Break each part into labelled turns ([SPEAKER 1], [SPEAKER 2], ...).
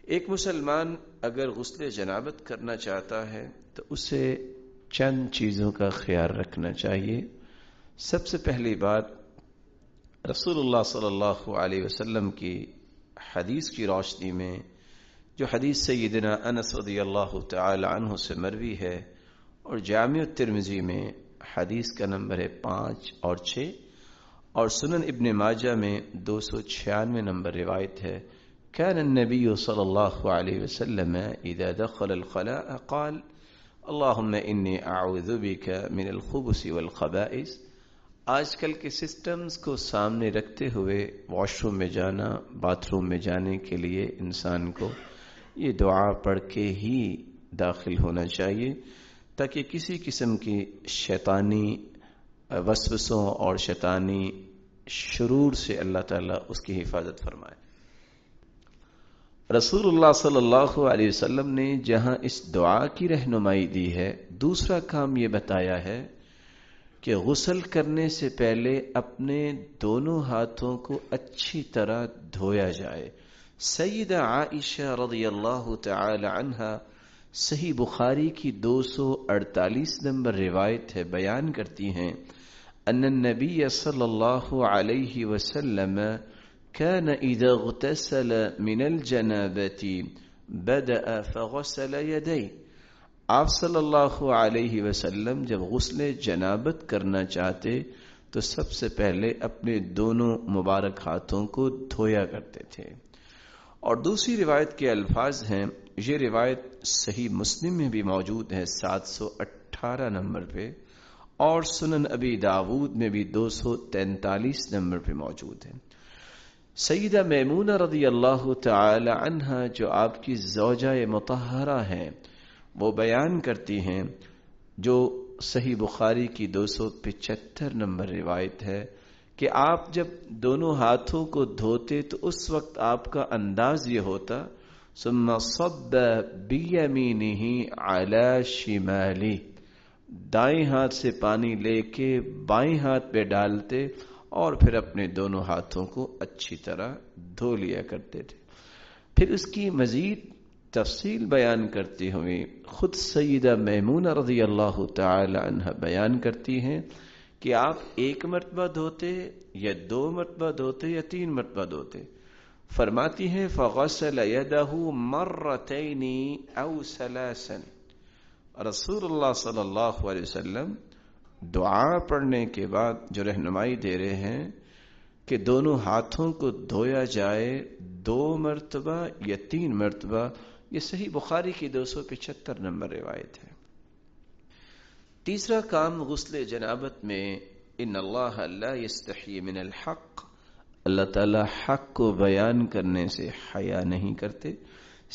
[SPEAKER 1] ایک مسلمان اگر غسل جنابت کرنا چاہتا ہے تو اسے چند چیزوں کا خیال رکھنا چاہیے. سب سے پہلی بات، رسول اللہ صلی اللہ علیہ وسلم کی حدیث کی روشنی میں، جو حدیث سیدنا انس رضی اللہ تعالی عنہ سے مروی ہے اور جامع الترمذی میں حدیث کا نمبر ہے 5 اور 6، اور سنن ابن ماجہ میں 296 نمبر روایت ہے. كان النبي صلى الله عليه وسلم إذا دخل الخلاء قال اللهم إني أعوذ بك من الخبث والخبائث. آج کل کے سسٹمز کو سامنے رکھتے ہوئے واش روم میں جانا، باتھ روم میں جانے کے لیے انسان کو یہ دعا پڑھ کے ہی داخل ہونا چاہیے، تاکہ کسی قسم کی شیطانی وسوسوں اور شیطانی شرور سے اللہ تعالیٰ اس کی حفاظت فرمائے. رسول اللہ صلی اللہ علیہ وسلم نے جہاں اس دعا کی رہنمائی دی ہے، دوسرا کام یہ بتایا ہے کہ غسل کرنے سے پہلے اپنے دونوں ہاتھوں کو اچھی طرح دھویا جائے. سیدہ عائشہ رضی اللہ تعالی عنہا صحیح بخاری کی 248 نمبر روایت ہے، بیان کرتی ہیں ان النبی صلی اللہ علیہ وسلم كان اذا اغتسل من الجنابة بدأ فغسل يديه. آپ صلی اللہ علیہ وسلم جب غسل جنابت کرنا چاہتے تو سب سے پہلے اپنے دونوں مبارک ہاتھوں کو دھویا کرتے تھے. اور دوسری روایت کے الفاظ ہیں، یہ روایت صحیح مسلم میں بھی موجود ہے 718 نمبر پہ، اور سنن ابی داود میں بھی 243 نمبر پہ موجود ہے. سیدہ میمونہ رضی اللہ تعالی عنہا جو آپ کی زوجہ مطہرہ ہیں، وہ بیان کرتی ہیں، جو صحیح بخاری کی 275 نمبر روایت ہے، کہ آپ جب دونوں ہاتھوں کو دھوتے تو اس وقت آپ کا انداز یہ ہوتا ثم صب بیمینہ علی شمالی، دائیں ہاتھ سے پانی لے کے بائیں ہاتھ پہ ڈالتے اور پھر اپنے دونوں ہاتھوں کو اچھی طرح دھو لیا کرتے تھے. پھر اس کی مزید تفصیل بیان کرتے ہوئے خود سیدہ میمونہ رضی اللہ تعالی عنہ بیان کرتی ہیں کہ آپ ایک مرتبہ دھوتے یا 2 مرتبہ دھوتے یا 3 مرتبہ دھوتے. فرماتی ہیں فغسل یدہ مرتین او ثلاثا. رسول اللہ صلی اللہ علیہ وسلم دعا پڑھنے کے بعد جو رہنمائی دے رہے ہیں کہ دونوں ہاتھوں کو دھویا جائے 2 مرتبہ یا 3 مرتبہ، یہ صحیح بخاری کی 275 نمبر روایت ہے. تیسرا کام غسل جنابت میں، ان اللہ لا یستحی من الحق، اللہ تعالی حق کو بیان کرنے سے حیا نہیں کرتے.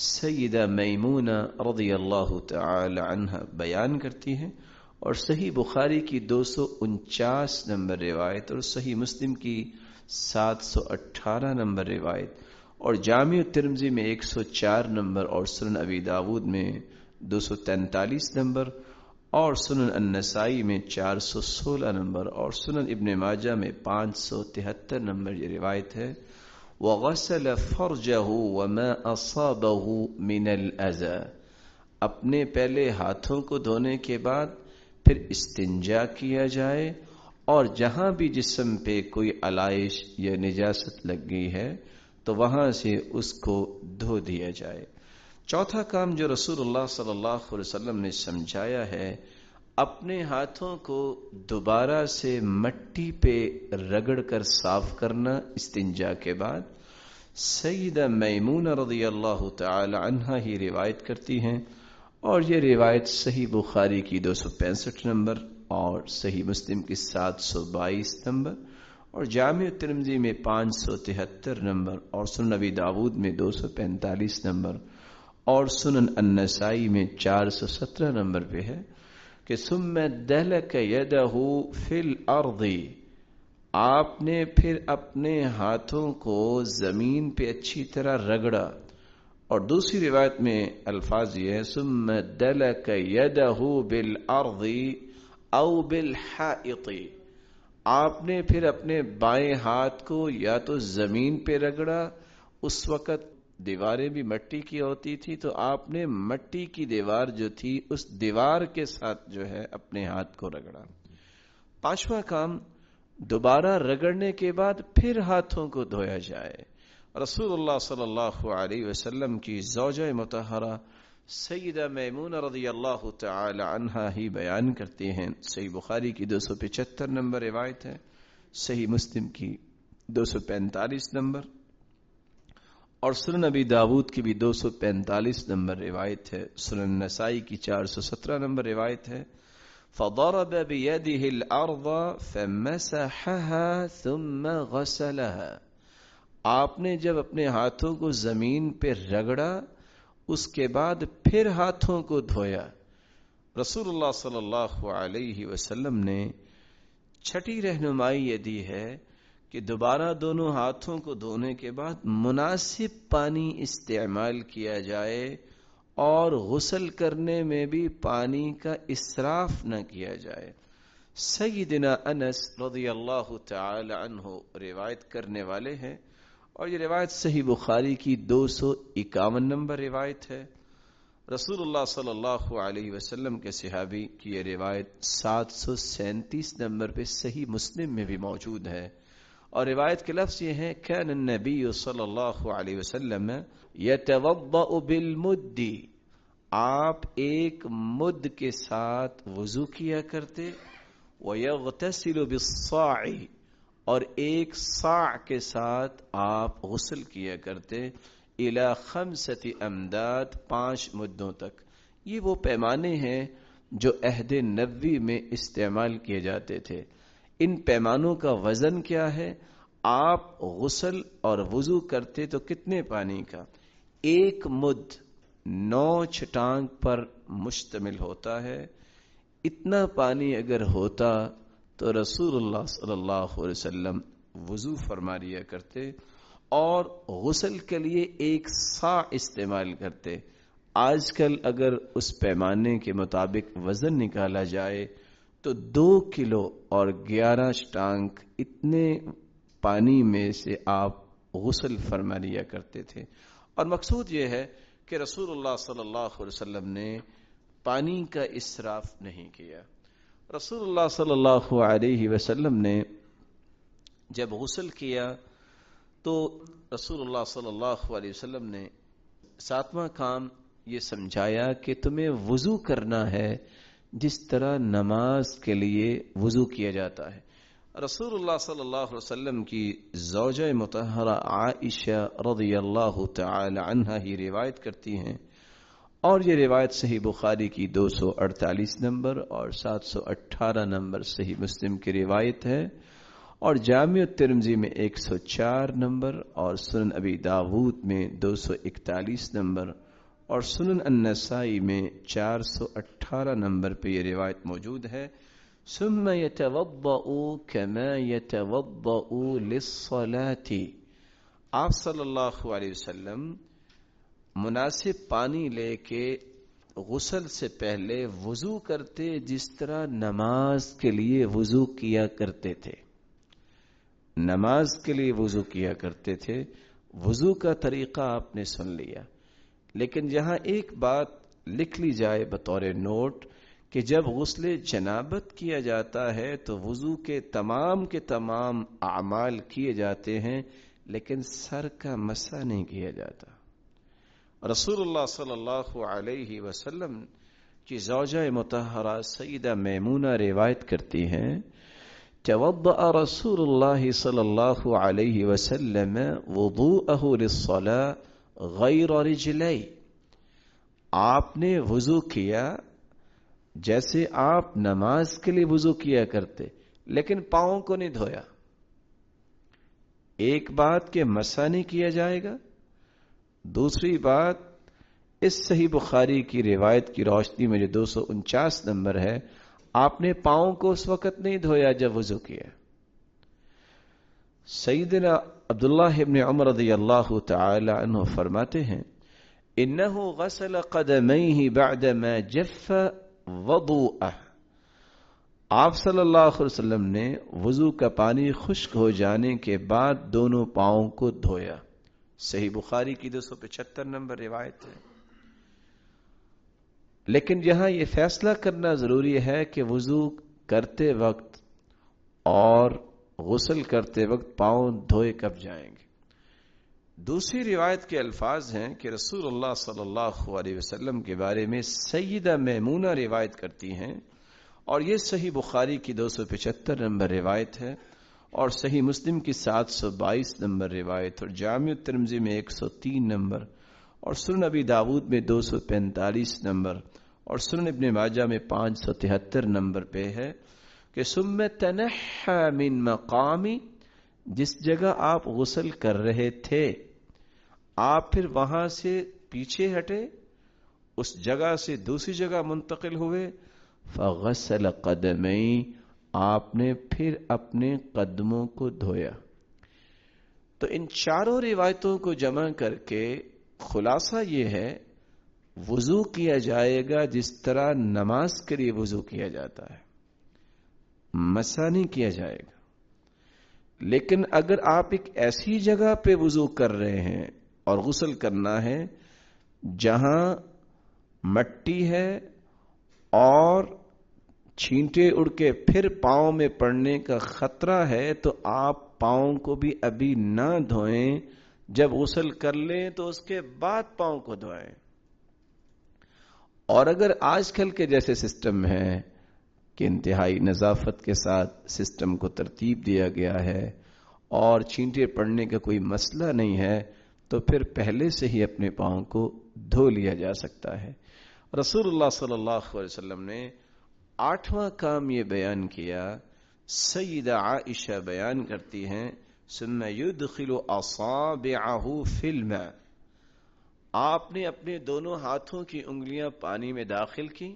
[SPEAKER 1] سیدہ میمونہ رضی اللہ تعالی عنہ بیان کرتی ہیں، اور صحیح بخاری کی 249 نمبر روایت اور صحیح مسلم کی 718 نمبر روایت اور جامع ترمذی میں 104 نمبر اور سنن ابی داود میں 243 نمبر اور سنن النسائی میں 416 نمبر اور سنن ابن ماجہ میں 573 نمبر یہ روایت ہے. وغسل فرجہ وما اصابہ من الاذى، اپنے پہلے ہاتھوں کو دھونے کے بعد پھر استنجا کیا جائے، اور جہاں بھی جسم پہ کوئی علائش یا نجاست لگ گئی ہے تو وہاں سے اس کو دھو دیا جائے. چوتھا کام جو رسول اللہ صلی اللہ علیہ وسلم نے سمجھایا ہے، اپنے ہاتھوں کو دوبارہ سے مٹی پہ رگڑ کر صاف کرنا استنجا کے بعد. سیدہ میمونہ رضی اللہ تعالی عنہا ہی روایت کرتی ہیں، اور یہ روایت صحیح بخاری کی 265 نمبر اور صحیح مسلم کی 722 نمبر اور جامع ترمذی میں 573 نمبر اور سنن ابی داود میں 245 نمبر اور سنن النسائی میں 417 نمبر پہ ہے کہ ثم دلک یدہ فی الارض، آپ نے پھر اپنے ہاتھوں کو زمین پہ اچھی طرح رگڑا. اور دوسری روایت میں الفاظ یہ ہے ثم دلک یدہ بالارض او بالحائط، آپ نے پھر اپنے بائیں ہاتھ کو یا تو زمین پہ رگڑا، اس وقت دیواریں بھی مٹی کی ہوتی تھی، تو آپ نے مٹی کی دیوار جو تھی اس دیوار کے ساتھ جو ہے اپنے ہاتھ کو رگڑا۔ پانچواں کام، دوبارہ رگڑنے کے بعد پھر ہاتھوں کو دھویا جائے۔ رسول اللہ صلی اللہ علیہ وسلم کی زوجہ مطہرہ سیدہ میمونہ رضی اللہ تعالی عنہا ہی بیان کرتے ہیں، صحیح بخاری کی 275 نمبر روایت ہے، صحیح مسلم کی 245 نمبر، اور سنن ابی داود کی بھی 245 نمبر روایت ہے، سنن نسائی کی 417 نمبر روایت ہے۔ فضرب بيده الارض فمسحها ثم غسلها، آپ نے جب اپنے ہاتھوں کو زمین پہ رگڑا اس کے بعد پھر ہاتھوں کو دھویا۔ رسول اللہ صلی اللہ علیہ وسلم نے چھٹی رہنمائی یہ دی ہے کہ دوبارہ دونوں ہاتھوں کو دھونے کے بعد مناسب پانی استعمال کیا جائے اور غسل کرنے میں بھی پانی کا اسراف نہ کیا جائے۔ سیدنا انس رضی اللہ تعالی عنہ روایت کرنے والے ہیں، اور یہ روایت صحیح بخاری کی 251 نمبر روایت ہے۔ رسول اللہ صلی اللہ علیہ وسلم کے صحابی کی یہ روایت 737 نمبر پہ صحیح مسلم میں بھی موجود ہے، اور روایت کے لفظ یہ ہیں، کان النبی صلی اللہ علیہ وسلم یتوضأ بالمد، آپ ایک مد کے ساتھ وضو کیا کرتے، ویغتسل بالصاع، اور ایک صاع کے ساتھ آپ غسل کیا کرتے، الی 5 امداد، 5 مدوں تک۔ یہ وہ پیمانے ہیں جو عہد نبوی میں استعمال کیے جاتے تھے۔ ان پیمانوں کا وزن کیا ہے؟ آپ غسل اور وضو کرتے تو کتنے پانی کا؟ 1 مد 9 چھٹانک پر مشتمل ہوتا ہے۔ اتنا پانی اگر ہوتا تو رسول اللہ صلی اللہ علیہ وسلم وضو فرما لیا کرتے اور غسل کے لیے 1 صاع استعمال کرتے۔ آج کل اگر اس پیمانے کے مطابق وزن نکالا جائے تو 2 کلو اور 11 چھٹانک اتنے پانی میں سے آپ غسل فرما لیا کرتے تھے۔ اور مقصود یہ ہے کہ رسول اللہ صلی اللہ علیہ وسلم نے پانی کا اسراف نہیں کیا۔ رسول اللہ صلی اللہ علیہ وسلم نے جب غسل کیا تو رسول اللہ صلی اللہ علیہ وسلم نے 7واں کام یہ سمجھایا کہ تمہیں وضو کرنا ہے جس طرح نماز کے لیے وضو کیا جاتا ہے۔ رسول اللہ صلی اللہ علیہ وسلم کی زوجہ مطہرہ عائشہ رضی اللہ تعالی عنہا ہی روایت کرتی ہیں، اور یہ روایت صحیح بخاری کی 248 نمبر اور 718 نمبر صحیح مسلم کی روایت ہے، اور جامع الترمذی میں 104 نمبر اور سنن ابی داود میں 241 نمبر اور سنن النسائی میں 418 نمبر پہ یہ روایت موجود ہے۔ ثم يتوضأ كما يتوضأ للصلاة، آپ صلی اللہ علیہ وسلم مناسب پانی لے کے غسل سے پہلے وضو کرتے جس طرح نماز کے لیے وضو کیا کرتے تھے۔ نماز کے لیے وضو کیا کرتے تھے۔ وضو کا طریقہ آپ نے سن لیا، لیکن یہاں ایک بات لکھ لی جائے بطور نوٹ کہ جب غسل جنابت کیا جاتا ہے تو وضو کے تمام اعمال کیے جاتے ہیں، لیکن سر کا مسح نہیں کیا جاتا۔ رسول اللہ صلی اللہ علیہ وسلم کی زوجہ مطہرہ سیدہ میمونہ روایت کرتی ہیں، توضأ رسول اللہ صلی اللہ علیہ وسلم وضوءه للصلاة غیر رجلی، آپ نے وضو کیا جیسے آپ نماز کے لیے وضو کیا کرتے، لیکن پاؤں کو نہیں دھویا۔ ایک بات کہ مسح نہیں کیا جائے گا، دوسری بات اس صحیح بخاری کی روایت کی روشنی میں جو 249 نمبر ہے، آپ نے پاؤں کو اس وقت نہیں دھویا جب وضو کیا۔ سیدنا عبداللہ ابن عمر رضی اللہ تعالی عنہ فرماتے ہیں، انہ غسل قدمیہ بعدما جف وضوءہ، آپ صلی اللہ علیہ وسلم نے وضو کا پانی خشک ہو جانے کے بعد دونوں پاؤں کو دھویا۔ صحیح بخاری کی 275 نمبر روایت ہے. لیکن یہاں یہ فیصلہ کرنا ضروری ہے کہ وضو کرتے وقت اور غسل کرتے وقت پاؤں دھوئے کب جائیں گے. دوسری روایت کے الفاظ ہیں کہ رسول اللہ صلی اللہ علیہ وسلم کے بارے میں سیدہ میمونہ روایت کرتی ہیں، اور یہ صحیح بخاری کی 275 نمبر روایت ہے، اور صحیح مسلم کی 722 نمبر روایت، اور جامع ترمذی میں 103 نمبر، اور سنن ابی داود میں 245 نمبر، اور سنن ابن ماجہ میں 573 نمبر پہ ہے کہ ثم تنحى من مقامی، جس جگہ آپ غسل کر رہے تھے آپ پھر وہاں سے پیچھے ہٹے، اس جگہ سے دوسری جگہ منتقل ہوئے، فغسل قدمی، آپ نے پھر اپنے قدموں کو دھویا. تو ان چاروں روایتوں کو جمع کر کے خلاصہ یہ ہے، وضو کیا جائے گا جس طرح نماز کے لیے وضو کیا جاتا ہے، مسح نہیں کیا جائے گا. لیکن اگر آپ ایک ایسی جگہ پہ وضو کر رہے ہیں اور غسل کرنا ہے جہاں مٹی ہے اور چھینٹے اڑ کے پھر پاؤں میں پڑنے کا خطرہ ہے، تو آپ پاؤں کو بھی ابھی نہ دھوئیں، جب غسل کر لیں تو اس کے بعد پاؤں کو دھوئیں. اور اگر آج کل کے جیسے سسٹم ہے کہ انتہائی نظافت کے ساتھ سسٹم کو ترتیب دیا گیا ہے اور چھینٹے پڑنے کا کوئی مسئلہ نہیں ہے، تو پھر پہلے سے ہی اپنے پاؤں کو دھو لیا جا سکتا ہے. رسول اللہ صلی اللہ علیہ وسلم نے 8واں کام یہ بیان کیا. سیدہ عائشہ بیان کرتی ہیں ثم يدخل اصابعه في الماء، آپ نے اپنے دونوں ہاتھوں کی انگلیاں پانی میں داخل کی.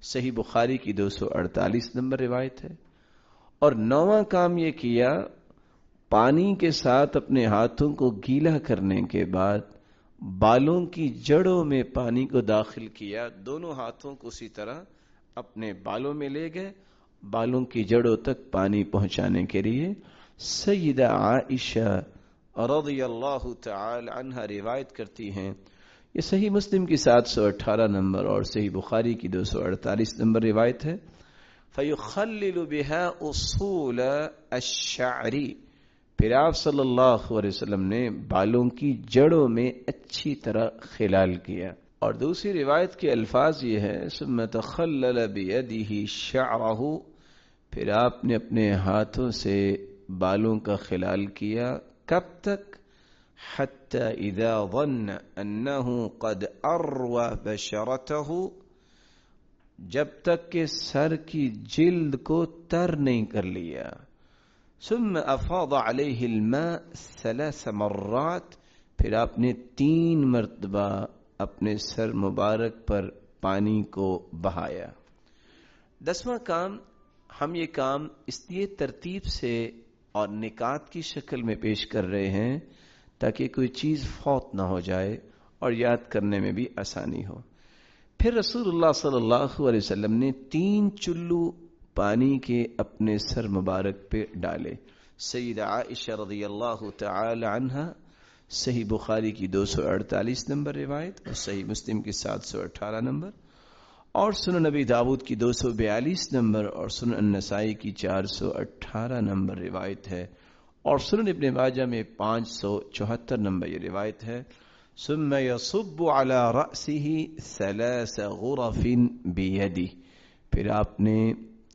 [SPEAKER 1] صحیح بخاری کی 248 نمبر روایت ہے. اور 9واں کام یہ کیا، پانی کے ساتھ اپنے ہاتھوں کو گیلا کرنے کے بعد بالوں کی جڑوں میں پانی کو داخل کیا، دونوں ہاتھوں کو اسی طرح اپنے بالوں میں لے گئے، بالوں کی جڑوں تک پانی پہنچانے کے لیے. سیدہ عائشہ رضی اللہ تعالی عنہ روایت کرتی ہیں، یہ صحیح مسلم کی 718 نمبر اور صحیح بخاری کی 248 نمبر روایت ہے. فَيُخَلِّلُ بِهَا أُصُولَ الشَّعْرِ، پھر آپ صلی اللہ علیہ وسلم نے بالوں کی جڑوں میں اچھی طرح خلال کیا. اور دوسری روایت کے الفاظ یہ ہے ثم تخلل بيده شعره، پھر آپ نے اپنے ہاتھوں سے بالوں کا خلال کیا. کب تک؟ حتى اذا ظن انه قد اروى بشرته، جب تک کہ سر کی جلد کو تر نہیں کر لیا. ثم افاض عليه الماء 3 مرات، پھر آپ نے 3 مرتبہ اپنے سر مبارک پر پانی کو بہایا. 10واں کام، ہم یہ کام اس لیے ترتیب سے اور نکات کی شکل میں پیش کر رہے ہیں تاکہ کوئی چیز فوت نہ ہو جائے اور یاد کرنے میں بھی آسانی ہو. پھر رسول اللہ صلی اللہ علیہ وسلم نے 3 چلو پانی کے اپنے سر مبارک پہ ڈالے. سیدہ عائشہ رضی اللہ تعالی عنہ، صحیح بخاری کی 248 نمبر روایت اور صحیح مسلم کی 718 نمبر اور سنن نبی داود کی 242 نمبر اور سنن النسائی کی 418 نمبر روایت ہے، اور سنن ابن ماجہ میں 574 نمبر یہ روایت ہے. ثم يصب على رأسه 3 غرف بيده، پھر آپ نے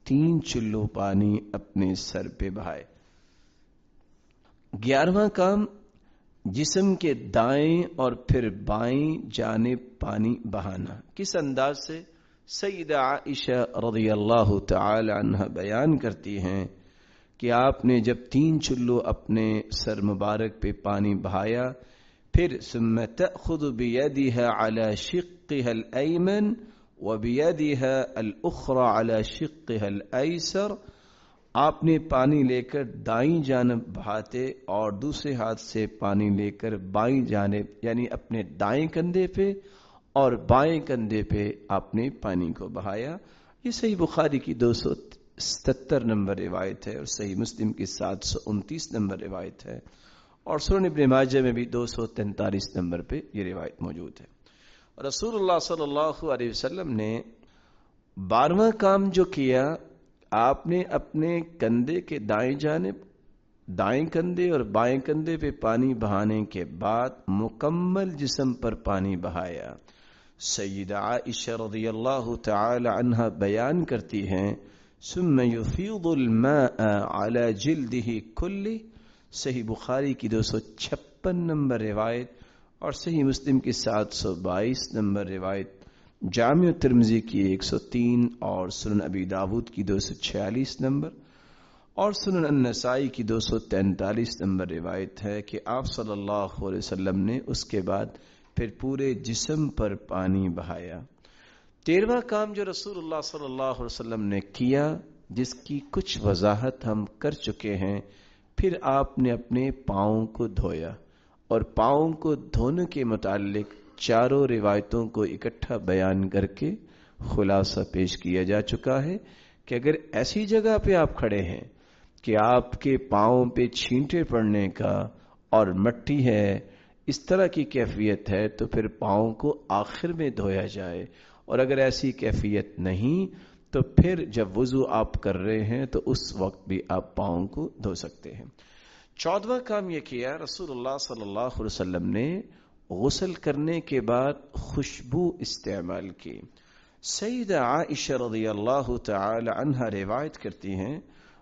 [SPEAKER 1] 3 چلو پانی اپنے سر پہ بہائے. 11واں کام، جسم کے دائیں اور پھر بائیں جانب پانی بہانا. کس انداز سے؟ سیدہ عائشہ رضی اللہ تعالی عنہ بیان کرتی ہیں کہ آپ نے جب 3 چلو اپنے سر مبارک پہ پانی بہایا، پھر ثم تأخذ بيدها على شقها الأيمن وبيدها الأخرى على شقها الأيسر، آپ نے پانی لے کر دائیں جانب بہاتے اور دوسرے ہاتھ سے پانی لے کر بائیں جانب یعنی اپنے دائیں کندھے پہ اور بائیں کندھے پہ آپ نے پانی کو بہایا. یہ صحیح بخاری کی 277 نمبر روایت ہے اور صحیح مسلم کی 729 نمبر روایت ہے، اور سنن ابن ماجہ میں بھی 243 نمبر پہ یہ روایت موجود ہے. رسول اللہ صلی اللہ علیہ وسلم نے 12واں کام جو کیا، آپ نے اپنے کندھے کے دائیں جانب، دائیں کندھے اور بائیں کندھے پہ پانی بہانے کے بعد مکمل جسم پر پانی بہایا. سیدہ عائشہ رضی اللہ تعالی عنہا بیان کرتی ہیں ثم يفيض الماء على جلده كله. صحیح بخاری کی 256 نمبر روایت اور صحیح مسلم کی 722 نمبر روایت، جامع ترمذی کی 103 اور سنن ابی داود کی 246 نمبر اور سنن النسائی کی 243 نمبر روایت ہے کہ آپ صلی اللہ علیہ وسلم نے اس کے بعد پھر پورے جسم پر پانی بہایا. 13واں کام جو رسول اللہ صلی اللہ علیہ وسلم نے کیا، جس کی کچھ وضاحت ہم کر چکے ہیں، پھر آپ نے اپنے پاؤں کو دھویا. اور پاؤں کو دھونے کے متعلق چاروں روایتوں کو اکٹھا بیان کر کے خلاصہ پیش کیا جا چکا ہے کہ اگر ایسی جگہ پہ آپ کھڑے ہیں کہ آپ کے پاؤں پہ چھینٹے پڑنے کا اور مٹی ہے، اس طرح کی کیفیت ہے، تو پھر پاؤں کو آخر میں دھویا جائے. اور اگر ایسی کیفیت نہیں تو پھر جب وضو آپ کر رہے ہیں تو اس وقت بھی آپ پاؤں کو دھو سکتے ہیں. 14واں کام یہ کیا، رسول اللہ صلی اللہ علیہ وسلم نے غسل کرنے کے بعد خوشبو استعمال کی. سیدہ عائشہ رضی اللہ تعالی عنہا روایت کرتی ہیں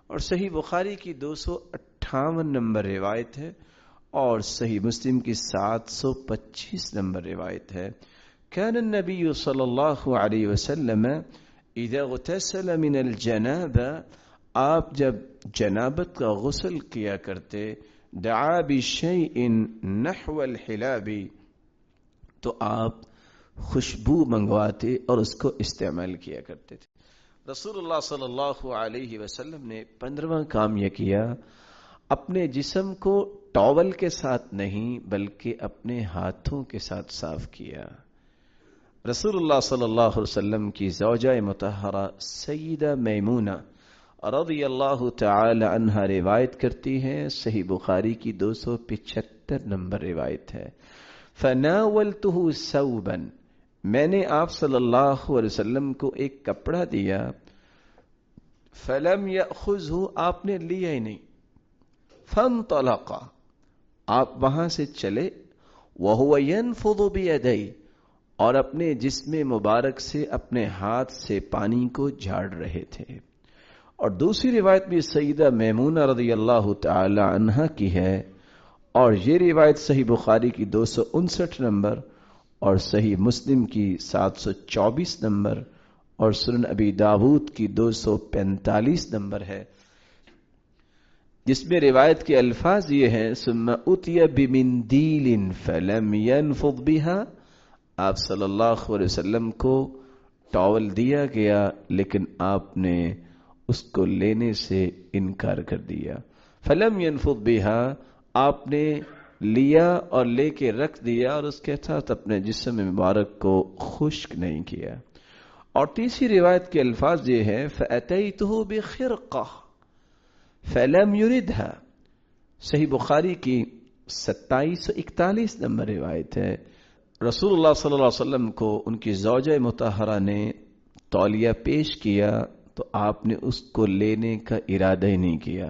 [SPEAKER 1] اور صحیح بخاری کی 258 نمبر روایت ہے اور صحیح مسلم کی 725 نمبر روایت ہے. كان النبي صلی اللہ علیہ وسلم اذا اغتسل من الجنابہ، آپ جب جنابت کا غسل کیا کرتے، دعا بشیء نحو الحلاب، تو آپ خوشبو منگواتے اور اس کو استعمال کیا کرتے تھے. رسول اللہ صلی اللہ علیہ وسلم نے 15واں کام یہ کیا، اپنے جسم کو ٹاول کے ساتھ نہیں بلکہ اپنے ہاتھوں کے ساتھ صاف کیا. رسول اللہ صلی اللہ علیہ وسلم کی زوجہ مطہرہ سیدہ میمونہ رضی اللہ تعالی عنہا روایت کرتی ہیں، صحیح بخاری کی 275 نمبر روایت ہے. فناولته ثوبا، میں نے آپ صلی اللہ علیہ وسلم کو ایک کپڑا دیا، فلم یأخذہ، آپ نے لیا ہی نہیں، فانطلق، آپ وہاں سے چلے، وہو ینفض بیدیہ، اور اپنے جسم مبارک سے اپنے ہاتھ سے پانی کو جھاڑ رہے تھے. اور دوسری روایت بھی سیدہ میمونہ رضی اللہ تعالی عنہا کی ہے اور یہ روایت صحیح بخاری کی 259 نمبر اور صحیح مسلم کی 724 نمبر اور سنن ابی داود کی 245 نمبر ہے، جس میں روایت کے الفاظ یہ ہیں ثم اتی بمندیل فلم ینفض بها، آپ صلی اللہ علیہ وسلم کو ٹاول دیا گیا لیکن آپ نے اس کو لینے سے انکار کر دیا. فلم ینفض بها، آپ نے لیا اور لے کے رکھ دیا اور اس کے ساتھ اپنے جسم مبارک کو خشک نہیں کیا. اور تیسری روایت کے الفاظ یہ ہے فأتیتہ بخرقہ فلم یردها، صحیح بخاری کی 2741 نمبر روایت ہے. رسول اللہ صلی اللہ علیہ وسلم کو ان کی زوجہ مطہرہ نے تولیہ پیش کیا تو آپ نے اس کو لینے کا ارادہ ہی نہیں کیا.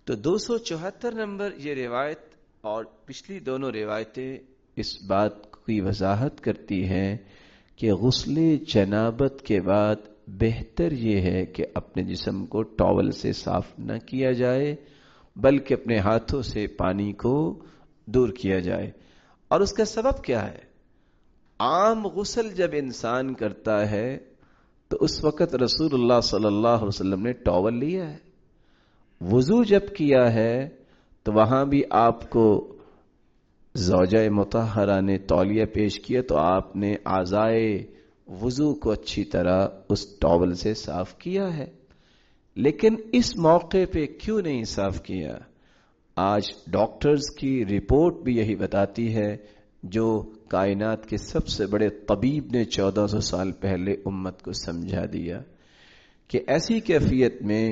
[SPEAKER 1] تو 274 نمبر یہ روایت اور پچھلی دونوں روایتیں اس بات کی وضاحت کرتی ہیں کہ غسل جنابت کے بعد بہتر یہ ہے کہ اپنے جسم کو ٹاول سے صاف نہ کیا جائے بلکہ اپنے ہاتھوں سے پانی کو دور کیا جائے. اور اس کا سبب کیا ہے؟ عام غسل جب انسان کرتا ہے تو اس وقت رسول اللہ صلی اللہ علیہ وسلم نے ٹاول لیا ہے. وضو جب کیا ہے تو وہاں بھی آپ کو زوجہ مطہرہ نے تولیہ پیش کیا تو آپ نے اعضائے وضو کو اچھی طرح اس ٹاول سے صاف کیا ہے. لیکن اس موقع پہ کیوں نہیں صاف کیا؟ آج ڈاکٹرز کی رپورٹ بھی یہی بتاتی ہے، جو کائنات کے سب سے بڑے طبیب نے 1400 سال پہلے امت کو سمجھا دیا کہ ایسی کیفیت میں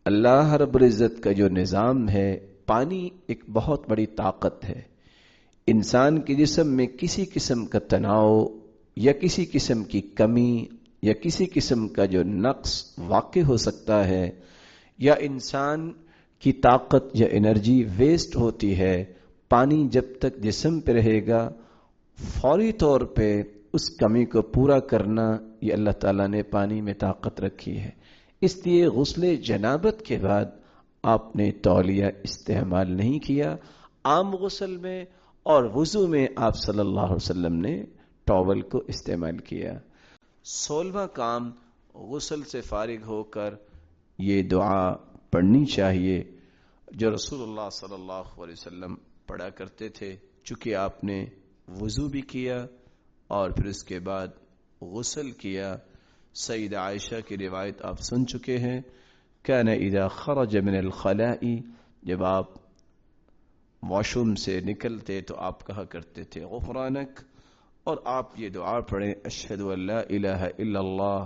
[SPEAKER 1] اللہ رب العزت کا جو نظام ہے پانی ایک بہت بڑی طاقت ہے. انسان کے جسم میں کسی قسم کا تناؤ یا کسی قسم کی کمی یا کسی قسم کا جو نقص واقع ہو سکتا ہے یا انسان کی طاقت یا انرجی ویسٹ ہوتی ہے، پانی جب تک جسم پہ رہے گا فوری طور پہ اس کمی کو پورا کرنا، یہ اللہ تعالیٰ نے پانی میں طاقت رکھی ہے. اس لیے غسل جنابت کے بعد آپ نے تولیہ استعمال نہیں کیا. عام غسل میں اور وضو میں آپ صلی اللہ علیہ وسلم نے ٹاول کو استعمال کیا. 16واں کام، غسل سے فارغ ہو کر یہ دعا پڑھنی چاہیے جو رسول اللہ صلی اللہ علیہ وسلم پڑھا کرتے تھے. چونکہ آپ نے وضو بھی کیا اور پھر اس کے بعد غسل کیا. سیدہ عائشہ کی روایت آپ سن چکے ہیں، کان اذا خرج من الخلاء، جب آپ واش روم سے نکلتے تو آپ کہا کرتے تھے غفرانک، اور آپ یہ دعا پڑھیں اشہد ان لا الہ الا اللہ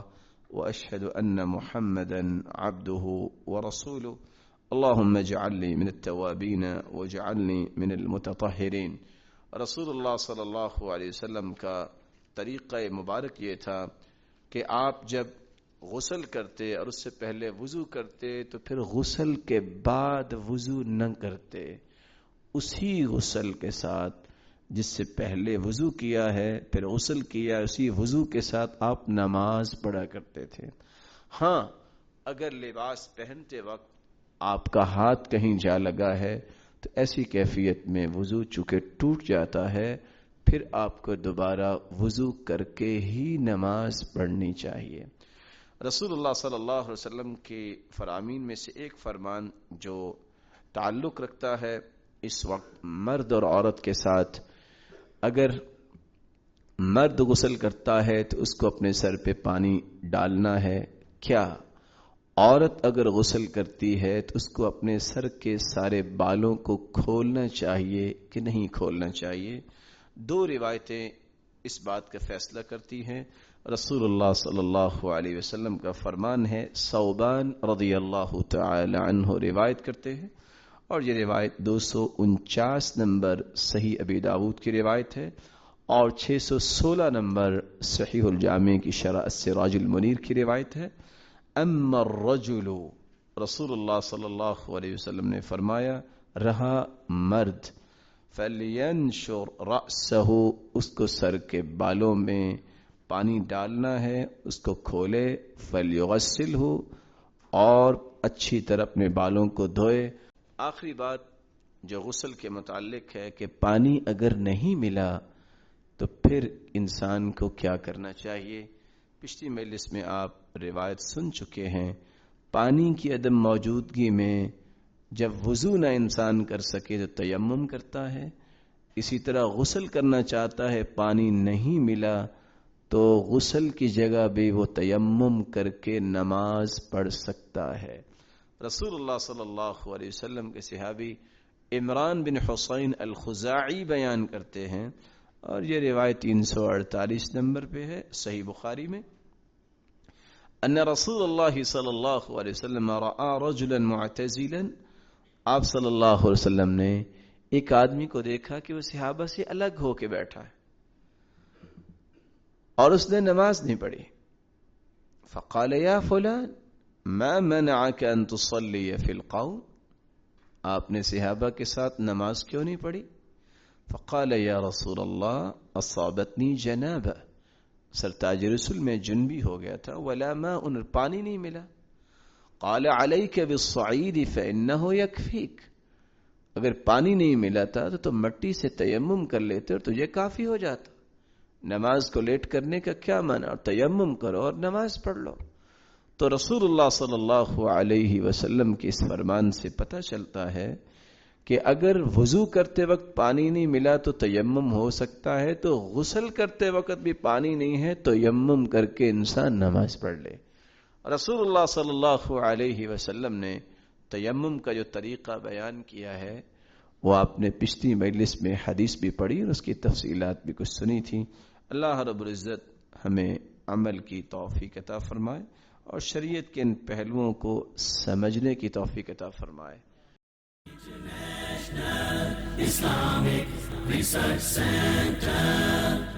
[SPEAKER 1] واشہد ان محمدا عبدہ ورسولہ اللہم اجعلنی من التوابین واجعلنی من المتطہرین. رسول اللہ صلی اللہ علیہ وسلم کا طریقہ مبارک یہ تھا کہ آپ جب غسل کرتے اور اس سے پہلے وضو کرتے تو پھر غسل کے بعد وضو نہ کرتے، اسی غسل کے ساتھ جس سے پہلے وضو کیا ہے پھر غسل کیا، اسی وضو کے ساتھ آپ نماز پڑھا کرتے تھے. ہاں، اگر لباس پہنتے وقت آپ کا ہاتھ کہیں جا لگا ہے تو ایسی کیفیت میں وضو چونکہ ٹوٹ جاتا ہے، پھر آپ کو دوبارہ وضو کر کے ہی نماز پڑھنی چاہیے. رسول اللہ صلی اللہ علیہ وسلم کے فرامین میں سے ایک فرمان جو تعلق رکھتا ہے اس وقت مرد اور عورت کے ساتھ، اگر مرد غسل کرتا ہے تو اس کو اپنے سر پہ پانی ڈالنا ہے. کیا عورت اگر غسل کرتی ہے تو اس کو اپنے سر کے سارے بالوں کو کھولنا چاہیے کہ نہیں کھولنا چاہیے؟ 2 روایتیں اس بات کا فیصلہ کرتی ہیں. رسول اللہ صلی اللہ علیہ وسلم کا فرمان ہے، ثوبان رضی اللہ تعالی عنہ روایت کرتے ہیں، اور یہ روایت 249 نمبر صحیح ابی داود کی روایت ہے اور 616 نمبر صحیح الجامع کی شرح السراج المنیر کی روایت ہے. اما الرجل، رسول اللہ صلی اللہ علیہ وسلم نے فرمایا، رہا مرد، فَلْيَنْشُرْ رَأْسَهُ، اس کو سر کے بالوں میں پانی ڈالنا ہے، اس کو کھولے، فَلْيُغَسِّلْهُ، اور اچھی طرح اپنے بالوں کو دھوئے. آخری بات جو غسل کے متعلق ہے کہ پانی اگر نہیں ملا تو پھر انسان کو کیا کرنا چاہیے. پچھلی مجلس میں آپ روایت سن چکے ہیں، پانی کی عدم موجودگی میں جب وضو نہ انسان کر سکے تو تیمم کرتا ہے. اسی طرح غسل کرنا چاہتا ہے، پانی نہیں ملا تو غسل کی جگہ بھی وہ تیمم کر کے نماز پڑھ سکتا ہے. رسول اللہ صلی اللہ علیہ وسلم کے صحابی عمران بن حسین الخزاعی بیان کرتے ہیں، اور یہ روایت 348 نمبر پہ ہے صحیح بخاری میں، ان رسول اللہ صلی اللہ علیہ وسلم رأى رجلا معتزلا، آپ صلی اللہ علیہ وسلم نے ایک آدمی کو دیکھا کہ وہ صحابہ سے الگ ہو کے بیٹھا ہے اور اس نے نماز نہیں پڑھی. فقال یا فلان ما منعك ان تصلي في القوم، آپ نے صحابہ کے ساتھ نماز کیوں نہیں پڑھی؟ فقال یا رسول اللہ اصابتنی جنابہ، سرتاج رسول میں جنبی ہو گیا تھا، ولا ماء، پانی نہیں ملا. قال علیک بالصعید فانہ یکفیک، اگر پانی نہیں ملا تھا تو تم مٹی سے تیمم کر لیتے اور تجھے کافی ہو جاتا. نماز کو لیٹ کرنے کا کیا معنی، اور تیمم کرو اور نماز پڑھ لو. تو رسول اللہ صلی اللہ علیہ وسلم کے اس فرمان سے پتہ چلتا ہے کہ اگر وضو کرتے وقت پانی نہیں ملا تو تیمم ہو سکتا ہے، تو غسل کرتے وقت بھی پانی نہیں ہے تو تیمم کر کے انسان نماز پڑھ لے. رسول اللہ صلی اللہ علیہ وسلم نے تیمم کا جو طریقہ بیان کیا ہے وہ آپ نے پچھلی مجلس میں حدیث بھی پڑھی اور اس کی تفصیلات بھی کچھ سنی تھی. اللہ رب العزت ہمیں عمل کی توفیق عطا فرمائے اور شریعت کے ان پہلوؤں کو سمجھنے کی توفیق عطا فرمائے.
[SPEAKER 2] Islamic Research Center.